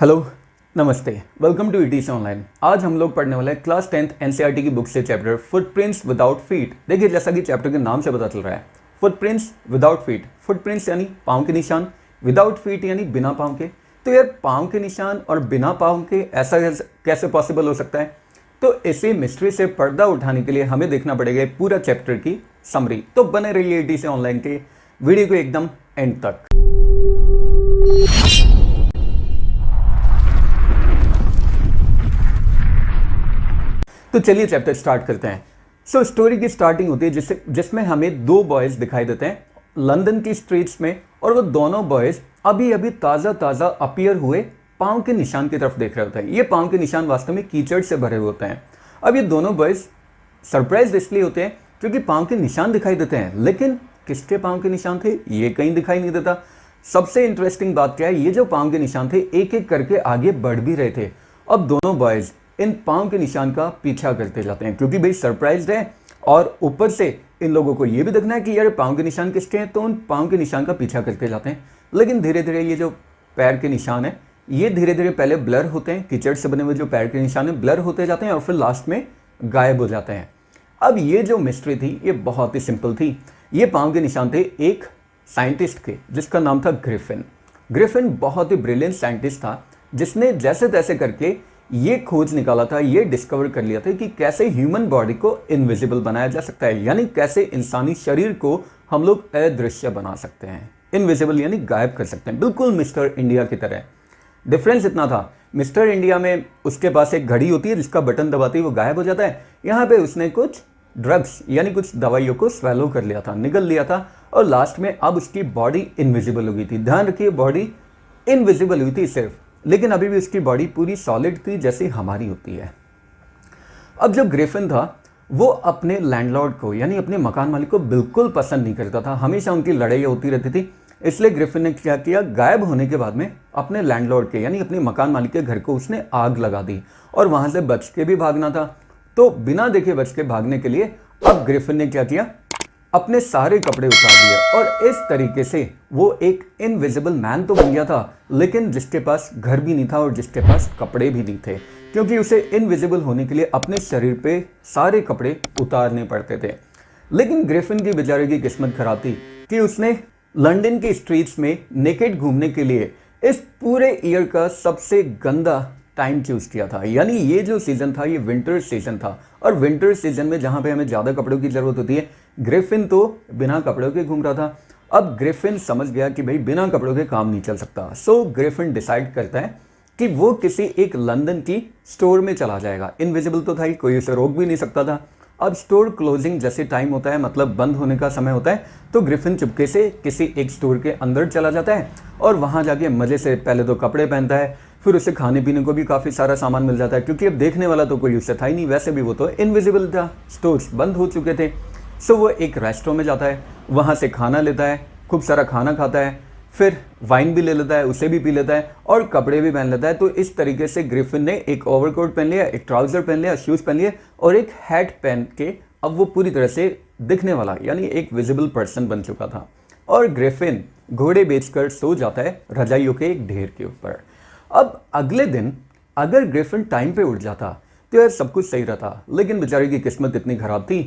Hello, नमस्ते, welcome to etc online. आज हम लोग पढ़ने वाले हैं क्लास 10th एनसीईआरटी की बुक से चैप्टर फुटप्रिंट्स विदाउट फीट। देखिए, जैसा कि चैप्टर के नाम से पता चल रहा है, फुटप्रिंट्स विदाउट फीट। फुटप्रिंट्स यानी पाँव के निशान, विदाउट फीट यानी बिना पाँव के। तो यार, पाँव के निशान और बिना पाँव के ऐसा कैसे पॉसिबल हो सकता है? तो इसी मिस्ट्री से पर्दा उठाने के लिए हमें देखना पड़ेगा पूरा चैप्टर की समरी। तो बने रहिए ईटीसी ऑनलाइन के वीडियो को एकदम एंड तक। तो चलिए चैप्टर स्टार्ट करते हैं। सो स्टोरी की स्टार्टिंग होती है जिसमें हमें दो बॉयज दिखाई देते हैं लंदन की स्ट्रीट्स में, और वो दोनों बॉयज अभी अभी ताज़ा अपीयर हुए पाँव के निशान की तरफ देख रहे होते हैं। ये पाँव के निशान वास्तव में कीचड़ से भरे हुए होते हैं। अब ये दोनों बॉयज सरप्राइज इसलिए होते हैं क्योंकि पाँव के निशान दिखाई देते हैं, लेकिन किसके पाँव के निशान थे ये कहीं दिखाई नहीं देता। सबसे इंटरेस्टिंग बात क्या है, ये जो पाँव के निशान थे एक एक करके आगे बढ़ भी रहे थे। अब दोनों बॉयज इन पाँव के निशान का पीछा करते जाते हैं क्योंकि भाई सरप्राइज्ड है, और ऊपर से इन लोगों को ये भी देखना है कि यार पाँव के निशान किसके हैं, तो उन पाँव के निशान का पीछा करते जाते हैं। लेकिन धीरे धीरे ये जो पैर के निशान है ये धीरे धीरे पहले ब्लर होते हैं, कीचड़ से बने हुए जो पैर के निशान है ब्लर होते जाते हैं और फिर लास्ट में गायब हो जाते हैं। अब ये जो मिस्ट्री थी ये बहुत ही सिंपल थी। ये पाँव के निशान थे एक साइंटिस्ट के जिसका नाम था ग्रिफिन। ग्रिफिन बहुत ही ब्रिलियंट साइंटिस्ट था जिसने जैसे तैसे करके ये खोज निकाला था, ये डिस्कवर कर लिया था कि कैसे ह्यूमन बॉडी को इनविजिबल बनाया जा सकता है, यानी कैसे इंसानी शरीर को हम लोग अदृश्य बना सकते हैं। इनविजिबल यानी गायब कर सकते हैं, बिल्कुल मिस्टर इंडिया की तरह। डिफरेंस इतना था, मिस्टर इंडिया में उसके पास एक घड़ी होती है जिसका बटन दबाते ही वो गायब हो जाता है। यहाँ पे उसने कुछ ड्रग्स यानी कुछ दवाइयों को स्वेलो कर लिया था, निगल लिया था, और लास्ट में अब उसकी बॉडी इनविजिबल हो गई थी। ध्यान रखिए, बॉडी इनविजिबल हुई थी सिर्फ, लेकिन अभी भी उसकी बॉडी पूरी सॉलिड थी जैसी हमारी होती है। अब जो ग्रिफिन था वो अपने लैंडलॉर्ड को यानी अपने मकान मालिक को बिल्कुल पसंद नहीं करता था, हमेशा उनकी लड़ाई होती रहती थी। इसलिए ग्रिफिन ने क्या किया, गायब होने के बाद में अपने लैंडलॉर्ड के यानी अपने मकान मालिक के घर को उसने आग लगा दी, और वहां से बच के भी भागना था। तो बिना देखे बच के भागने के लिए अब ग्रिफिन ने क्या किया, अपने सारे कपड़े उतार दिए, और इस तरीके से वो एक इनविजिबल मैन तो बन गया था, लेकिन जिसके पास घर भी नहीं था और जिसके पास कपड़े भी नहीं थे, क्योंकि उसे इनविजिबल होने के लिए अपने शरीर पे सारे कपड़े उतारने पड़ते थे। लेकिन ग्रिफिन की बेचारे की किस्मत खराब थी कि उसने लंदन की स्ट्रीट्स में नेकेड घूमने के लिए इस पूरे ईयर का सबसे गंदा टाइम चूज किया था। यानी ये जो सीजन था ये विंटर सीजन था, और विंटर सीजन में जहाँ पे हमें ज़्यादा कपड़ों की ज़रूरत होती है, ग्रिफिन तो बिना कपड़ों के घूम रहा था। अब ग्रिफिन समझ गया कि भाई बिना कपड़ों के काम नहीं चल सकता। सो ग्रिफिन डिसाइड करता है कि वो किसी एक लंदन की स्टोर में चला जाएगा। इनविजिबल तो था ही, कोई उसे रोक भी नहीं सकता था। अब स्टोर क्लोजिंग जैसे टाइम होता है, मतलब बंद होने का समय होता है, तो ग्रिफिन चुपके से किसी एक स्टोर के अंदर चला जाता है और वहाँ जाके मज़े से पहले तो कपड़े पहनता है, फिर उसे खाने पीने को भी काफ़ी सारा सामान मिल जाता है, क्योंकि अब देखने वाला तो कोई उससे था ही नहीं, वैसे भी वो तो इनविजिबल था, स्टोर्स बंद हो चुके थे। सो वो एक रेस्टोरेंट में जाता है, वहाँ से खाना लेता है, खूब सारा खाना खाता है, फिर वाइन भी ले लेता है, उसे भी पी लेता है, और कपड़े भी पहन लेता है। तो इस तरीके से ग्रिफिन ने एक ओवरकोट पहन लिया, एक ट्राउज़र पहन लिया, शूज़ पहन लिए, और एक हैट पहन के अब वो पूरी तरह से दिखने वाला यानी एक विजिबल पर्सन बन चुका था। और ग्रिफिन घोड़े बेचकर सो जाता है रजाइयों के एक ढेर के ऊपर। अब अगले दिन अगर ग्रिफिन टाइम पे उठ जाता तो यार सब कुछ सही रहता, लेकिन बेचारे की किस्मत इतनी खराब थी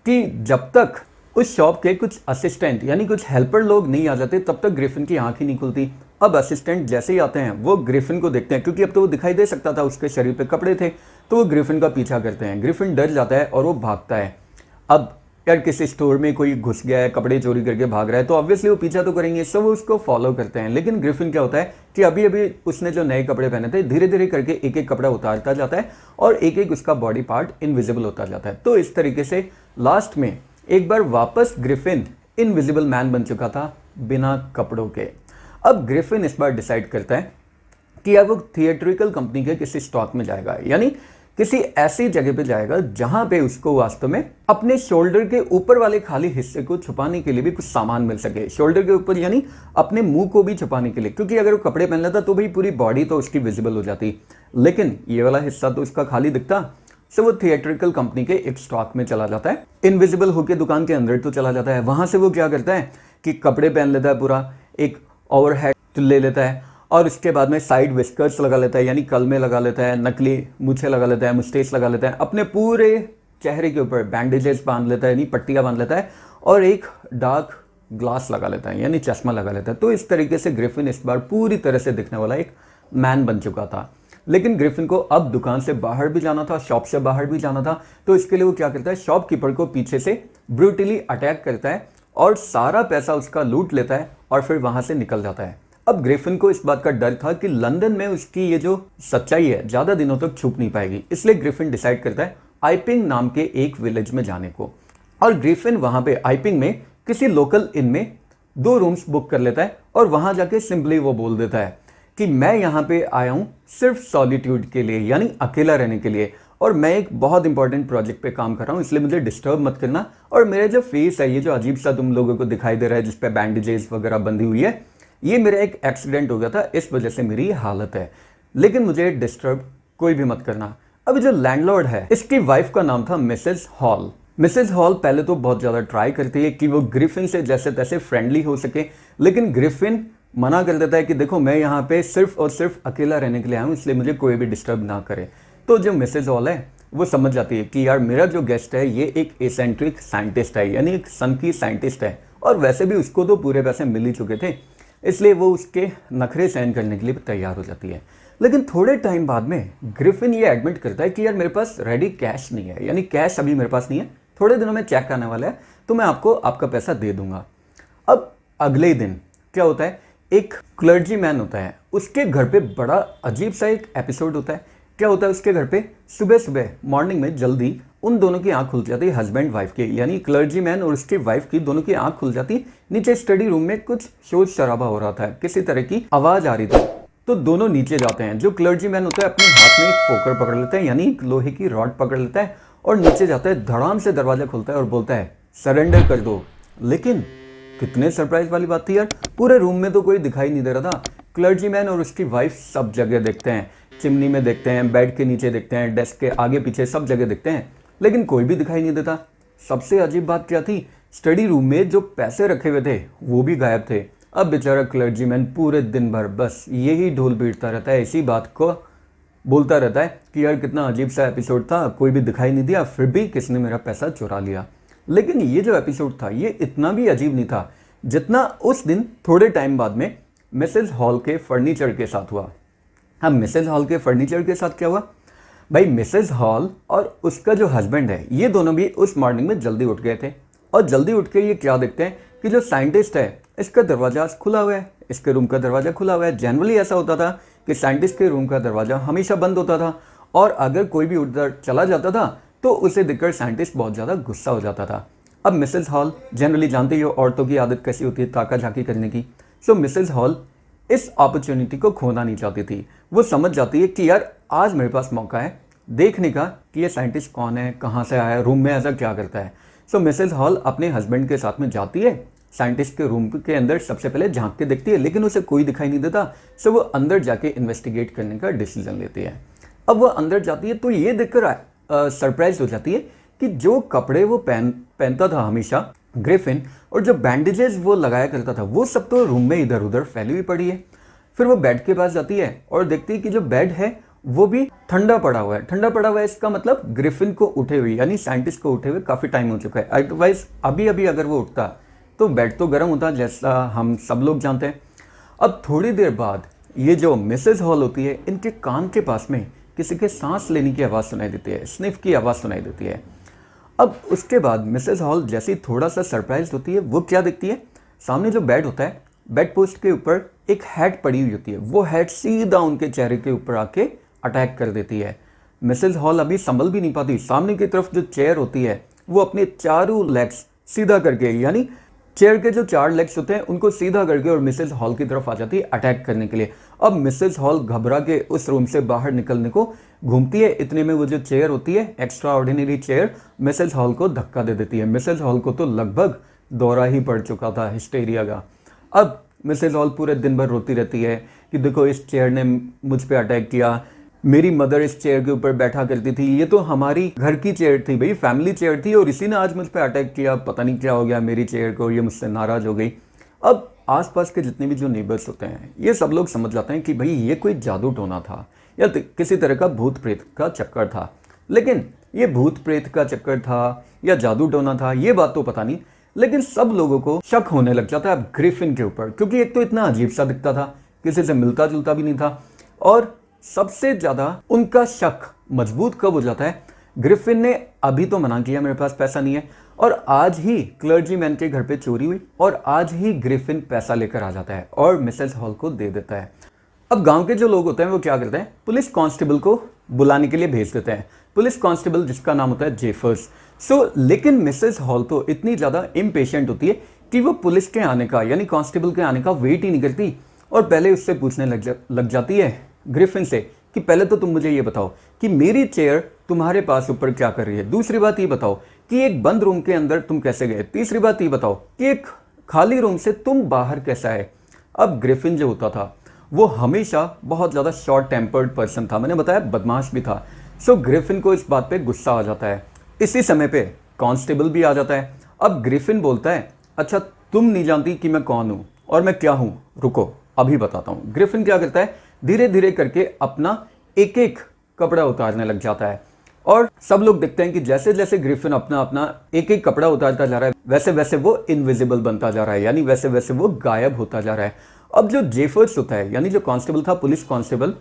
कि जब तक उस शॉप के कुछ असिस्टेंट यानी कुछ हेल्पर लोग नहीं आ जाते तब तक ग्रिफिन की आंख ही नहीं खुलती। अब असिस्टेंट जैसे ही आते हैं वो ग्रिफिन को देखते हैं, क्योंकि अब तो वो दिखाई दे सकता था, उसके शरीर पे कपड़े थे, तो वो ग्रिफिन का पीछा करते हैं। ग्रिफिन डर जाता है और वो भागता है। अब यार किसी स्टोर में कोई घुस गया है, कपड़े चोरी करके भाग रहा है, तो ऑब्वियसली वो पीछा तो करेंगे, सब वो उसको फॉलो करते हैं। लेकिन ग्रिफिन क्या होता है कि अभी अभी उसने जो नए कपड़े पहने थे, धीरे धीरे करके एक एक कपड़ा उतारता जाता है और एक एक उसका बॉडी पार्ट इनविजिबल होता जाता है। तो इस तरीके से लास्ट में एक बार वापस ग्रिफिन इनविजिबल मैन बन चुका था बिना कपड़ों के। अब ग्रिफिन इस बार डिसाइड करता है कि अब वो थिएट्रिकल कंपनी के किसी स्टॉक में जाएगा, यानी किसी ऐसी जगह पे जाएगा जहां पे उसको वास्तव में अपने शोल्डर के ऊपर वाले खाली हिस्से को छुपाने के लिए भी कुछ सामान मिल सके। शोल्डर के ऊपर यानी अपने मुंह को भी छुपाने के लिए, क्योंकि अगर वो कपड़े पहन लेता तो भाई पूरी बॉडी तो उसकी विजिबल हो जाती, लेकिन ये वाला हिस्सा तो उसका खाली दिखता। सो वो थिएट्रिकल कंपनी के एक स्टॉक में चला जाता है, इनविजिबल होकर दुकान के अंदर तो चला जाता है। वहां से वो क्या करता है कि कपड़े पहन लेता है, पूरा एक ओवरहेड ले लेता है, और उसके बाद में साइड विस्कर्स लगा लेता है, यानी कलमे लगा लेता है, नकली मूछें लगा लेता है, मुस्टेच लगा लेता है, अपने पूरे चेहरे के ऊपर बैंडेजेस बांध लेता है, यानी पट्टियाँ बांध लेता है, और एक डार्क ग्लास लगा लेता है, यानी चश्मा लगा लेता है। तो इस तरीके से ग्रिफिन इस बार पूरी तरह से दिखने वाला एक मैन बन चुका था। लेकिन ग्रिफिन को अब दुकान से बाहर भी जाना था, शॉप से बाहर भी जाना था। तो इसके लिए वो क्या करता है, शॉपकीपर को पीछे से ब्रूटली अटैक करता है और सारा पैसा उसका लूट लेता है और फिर वहां से निकल जाता है। अब ग्रिफिन को इस बात का डर था कि लंदन में उसकी ये जो सच्चाई है ज़्यादा दिनों तक छुप नहीं पाएगी, इसलिए ग्रिफिन डिसाइड करता है आइपिंग नाम के एक विलेज में जाने को। और ग्रिफिन वहां पे आइपिंग में किसी लोकल इन में 2 रूम्स बुक कर लेता है और वहां जाके सिंपली वो बोल देता है कि मैं यहाँ पे आया हूँ सिर्फ सॉलिट्यूड के लिए, यानी अकेला रहने के लिए, और मैं एक बहुत इंपॉर्टेंट प्रोजेक्ट पे काम कर रहा हूँ, इसलिए मुझे डिस्टर्ब मत करना। और मेरा जो फेस है, ये जो अजीब सा तुम लोगों को दिखाई दे रहा है जिसपे बैंडेजेस वगैरह बंधी हुई है, ये मेरा एक एक्सीडेंट हो गया था, इस वजह से मेरी ये हालत है, लेकिन मुझे डिस्टर्ब कोई भी मत करना। अब जो लैंडलॉर्ड है, इसकी वाइफ का नाम था मिसेस हॉल। मिसेस हॉल पहले तो बहुत ज़्यादा ट्राई करती है कि वो ग्रिफिन से जैसे तैसे फ्रेंडली हो सके, लेकिन ग्रिफिन मना कर देता है कि देखो मैं यहाँ पे सिर्फ और सिर्फ अकेला रहने के लिए आया हूँ, इसलिए मुझे कोई भी डिस्टर्ब ना करे। तो जो मिसेस हॉल है वो समझ जाती है कि यार मेरा जो गेस्ट है ये एक एसेंट्रिक साइंटिस्ट है, यानी एक सन की साइंटिस्ट है, और वैसे भी उसको तो पूरे पैसे मिल ही चुके थे, इसलिए वो उसके नखरे सहन करने के लिए तैयार हो जाती है। लेकिन थोड़े टाइम बाद में ग्रिफिन ये एडमिट करता है कि यार मेरे पास रेडी कैश नहीं है, यानी कैश अभी मेरे पास नहीं है, थोड़े दिनों में चेक आने वाला है, तो मैं आपको आपका पैसा दे दूंगा। अब अगले ही दिन क्या होता है, एक क्लर्जी मैन होता है, उसके घर पे बड़ा अजीब सा एक एपिसोड होता है। क्या होता है उसके घर पे, सुबह सुबह मॉर्निंग में जल्दी उन दोनों की आंख खुल जाती है, हस्बैंड वाइफ की, यानी क्लर्जी मैन और उसकी वाइफ की, दोनों की आंख खुल जाती। नीचे स्टडी रूम में कुछ शोर शराबा हो रहा था, किसी तरह की आवाज आ रही थी, तो दोनों नीचे जाते हैं। जो क्लर्जी मैन होता है अपने हाथ में एक पोकर पकड़ लेता है, यानी एक लोहे की रॉड पकड़ लेता है, और नीचे जाता है, धड़ाम से दरवाजा खुलता है और बोलता है सरेंडर कर दो। लेकिन कितने सरप्राइज वाली बात थी यार, पूरे रूम में तो कोई दिखाई नहीं दे रहा था। क्लर्जी मैन और उसकी वाइफ सब जगह देखते हैं, चिमनी में देखते हैं, बेड के नीचे देखते हैं, डेस्क के आगे पीछे सब जगह देखते हैं, लेकिन कोई भी दिखाई नहीं देता। सबसे अजीब बात क्या थी, स्टडी रूम में जो पैसे रखे हुए थे वो भी गायब थे। अब बेचारा क्लर्जी मैन पूरे दिन भर बस यही ढोल पीटता रहता है, इसी बात को बोलता रहता है कि यार कितना अजीब सा एपिसोड था, कोई भी दिखाई नहीं दिया, फिर भी किसने मेरा पैसा चुरा लिया। लेकिन ये जो एपिसोड था ये इतना भी अजीब नहीं था जितना उस दिन थोड़े टाइम बाद में मिसेस हॉल के फर्नीचर के साथ हुआ। हाँ, मिसेस हॉल के फर्नीचर के साथ क्या हुआ भाई, मिसेस हॉल और उसका जो हस्बैंड है ये दोनों भी उस मॉर्निंग में जल्दी उठ गए थे, और जल्दी उठ के ये क्या देखते हैं कि जो साइंटिस्ट है इसका दरवाजा खुला हुआ है, इसके रूम का दरवाजा खुला हुआ है। जनरली ऐसा होता था कि साइंटिस्ट के रूम का दरवाजा हमेशा बंद होता था, और अगर कोई भी उधर चला जाता था तो उसे देखकर साइंटिस्ट बहुत ज़्यादा गुस्सा हो जाता था। अब मिसेस हॉल जनरली जानते ही हो औरतों की आदत कैसी होती है, ताका झाकी करने की। सो मिसेस हॉल इस अपॉर्चुनिटी को खोना नहीं चाहती थी। वो समझ जाती है कि यार आज मेरे पास मौका है देखने का कि ये साइंटिस्ट कौन है, कहाँ से आया है, रूम में ऐसा क्या करता है। सो मिसेस हॉल अपने हस्बैंड के साथ में जाती है, साइंटिस्ट के रूम के अंदर सबसे पहले झांक के देखती है, लेकिन उसे कोई दिखाई नहीं देता। सो वो अंदर जाके इन्वेस्टिगेट करने का डिसीजन लेती है। अब वो अंदर जाती है तो ये देखकर सरप्राइज हो जाती है कि जो कपड़े वो पहनता था हमेशा ग्रिफिन, और जो बैंडेजेस वो लगाया करता था, वो सब तो रूम में इधर उधर फैली हुई पड़ी है। फिर वो बेड के पास जाती है और देखती है कि जो बेड है वो भी ठंडा पड़ा हुआ है। ठंडा पड़ा हुआ है इसका मतलब ग्रिफिन को उठे हुए, यानी साइंटिस्ट को उठे हुए काफ़ी टाइम हो चुका है। अदरवाइज अभी अभी अगर वो उठता तो बेड तो गर्म होता, जैसा हम सब लोग जानते हैं। अब थोड़ी देर बाद ये जो मिसेस हॉल होती है, इनके कान के पास में किसी के सांस लेने की आवाज़ सुनाई देती है, स्निफ की आवाज़ सुनाई देती है। अब उसके बाद मिसेस हॉल जैसी थोड़ा सा सरप्राइज होती है, वो क्या देखती है, सामने जो बेड होता है, बेड पोस्ट के ऊपर एक हैट पड़ी हुई होती है। वो हैट सीधा उनके चेहरे के ऊपर आके अटैक कर देती है। मिसेस हॉल अभी संभल भी नहीं पाती, सामने की तरफ जो चेयर होती है वो अपने चारों लेग्स सीधा करके, यानी चेयर के जो 4 लेग्स होते हैं उनको सीधा करके और मिसेस हॉल की तरफ आ जाती है अटैक करने के लिए। अब मिसेस हॉल घबरा के उस रूम से बाहर निकलने को घूमती है, इतने में वो जो चेयर होती है, extra ordinary chair, Mrs hall को धक्का दे देती है। मिसेस हॉल को तो लगभग दौरा ही पड़ चुका था हिस्टेरिया का। अब मिसेस हॉल पूरे दिन भर रोती रहती है कि देखो इस चेयर ने मुझ पे अटैक किया, मेरी मदर इस चेयर के ऊपर बैठा करती थी, ये तो हमारी घर की चेयर थी भाई, फैमिली चेयर थी, और इसी ने आज मुझ पे अटैक किया, पता नहीं क्या हो गया मेरी चेयर को, ये मुझसे नाराज़ हो गई। अब आसपास के जितने भी जो नेबर्स होते हैं ये सब लोग समझ जाते हैं कि भाई ये कोई जादू टोना था या किसी तरह का भूत प्रेत का चक्कर था। लेकिन ये भूत प्रेत का चक्कर था या जादू टोना था ये बात तो पता नहीं, लेकिन सब लोगों को शक होने लग जाता है अब ग्रिफिन के ऊपर, क्योंकि एक तो इतना अजीब सा दिखता था, किसी से मिलता जुलता भी नहीं था, और सबसे ज़्यादा उनका शक मजबूत कब हो जाता है, ग्रिफिन ने अभी तो मना किया मेरे पास पैसा नहीं है, और आज ही क्लर्जी मैन के घर पे चोरी हुई और आज ही ग्रिफिन पैसा लेकर आ जाता है और मिसेस हॉल को दे देता है। अब गांव के जो लोग होते हैं वो क्या करते हैं, पुलिस कांस्टेबल को बुलाने के लिए भेज देते हैं, पुलिस कांस्टेबल जिसका नाम होता है जेफर्स। लेकिन मिसेस हॉल तो इतनी ज़्यादा इम्पेशेंट होती है कि वो पुलिस के आने का यानी कांस्टेबल के आने का वेट ही नहीं करती और पहले उससे पूछने लग जाती है ग्रिफिन से कि पहले तो तुम मुझे ये बताओ कि मेरी चेयर तुम्हारे पास ऊपर क्या कर रही है, दूसरी बात ये बताओ कि एक बंद रूम के अंदर तुम कैसे गए, तीसरी बात ये बताओ कि एक खाली रूम से तुम बाहर कैसा है। अब ग्रिफिन जो होता था वो हमेशा बहुत ज़्यादा शॉर्ट टेम्पर्ड पर्सन था, मैंने बताया बदमाश भी था। ग्रिफिन को इस बात पे गुस्सा आ जाता है। इसी समय पे कांस्टेबल भी आ जाता है। अब ग्रिफिन बोलता है अच्छा तुम नहीं जानती कि मैं कौन हूँ और मैं क्या हूँ, रुको अभी बताता हूँ। ग्रिफिन क्या करता है, धीरे धीरे करके अपना एक एक कपड़ा उतारने लग जाता है और सब लोग देखते हैं कि जैसे जैसे ग्रिफिन अपना अपना एक एक कपड़ा उतारता जा रहा है वैसे वैसे वो इनविजिबल बनता जा रहा है, यानी वैसे वैसे वो गायब होता जा रहा है। अब जो जेफर्स होता है यानी जो कांस्टेबल था, पुलिस कांस्टेबल,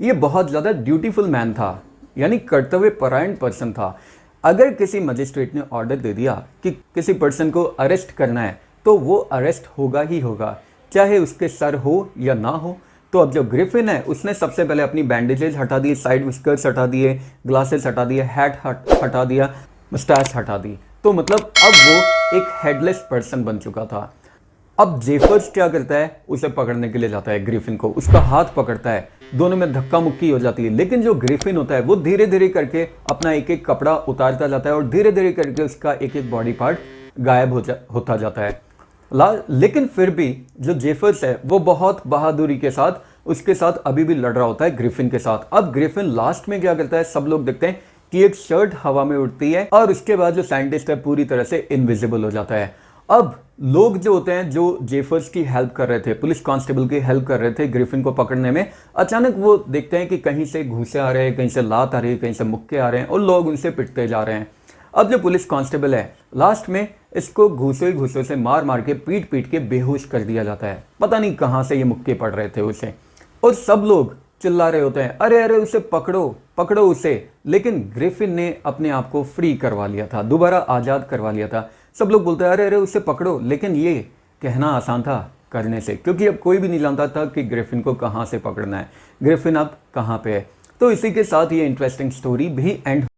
ये बहुत ज़्यादा ड्यूटीफुल मैन था, यानी कर्तव्य परायण पर्सन था। अगर किसी मजिस्ट्रेट ने ऑर्डर दे दिया कि किसी पर्सन को अरेस्ट करना है तो वो अरेस्ट होगा ही होगा, चाहे उसके सर हो या ना हो। तो अब जो ग्रिफिन है उसने सबसे पहले अपनी बैंडेजेस हटा दिए, साइड विस्कर्स हटा दिए, ग्लासेस हटा दिए, हैट हटा दिया, मुस्टैच हटा दी, तो मतलब अब वो एक हेडलेस पर्सन बन चुका था। अब जेफर्स क्या करता है, उसे पकड़ने के लिए जाता है ग्रिफिन को, उसका हाथ पकड़ता है, दोनों में धक्का मुक्की हो जाती है। लेकिन जो ग्रिफिन होता है वो धीरे धीरे करके अपना एक एक कपड़ा उतारता जाता है और धीरे धीरे करके उसका एक एक बॉडी पार्ट गायब होता जाता है। लेकिन फिर भी जो जेफर्स है वो बहुत बहादुरी के साथ उसके साथ अभी भी लड़ रहा होता है ग्रिफिन के साथ। अब ग्रिफिन लास्ट में क्या करता है, सब लोग देखते हैं कि एक शर्ट हवा में उड़ती है और उसके बाद जो साइंटिस्ट है पूरी तरह से इनविजिबल हो जाता है। अब लोग जो होते हैं जो जेफर्स की हेल्प कर रहे थे, पुलिस कांस्टेबल की हेल्प कर रहे थे ग्रिफिन को पकड़ने में, अचानक वो देखते हैं कि कहीं से घूसे आ रहे हैं, कहीं से लात आ रही है, कहीं से मुक्के आ रहे हैं और लोग उनसे पिटते जा रहे हैं। अब जो पुलिस कांस्टेबल है लास्ट में इसको घूसों से मार मार के पीट के बेहोश कर दिया जाता है। पता नहीं कहाँ से ये मुक्के पड़ रहे थे उसे, और सब लोग चिल्ला रहे होते हैं अरे अरे उसे पकड़ो पकड़ो उसे। लेकिन ग्रिफिन ने अपने आप को फ्री करवा लिया था, दोबारा आज़ाद करवा लिया था। सब लोग बोलते हैं अरे अरे उसे पकड़ो, लेकिन ये कहना आसान था करने से, क्योंकि अब कोई भी नहीं जानता था कि ग्रिफिन को कहाँ से पकड़ना है, ग्रिफिन अब कहाँ पे है। तो इसी के साथ ये इंटरेस्टिंग स्टोरी भी एंड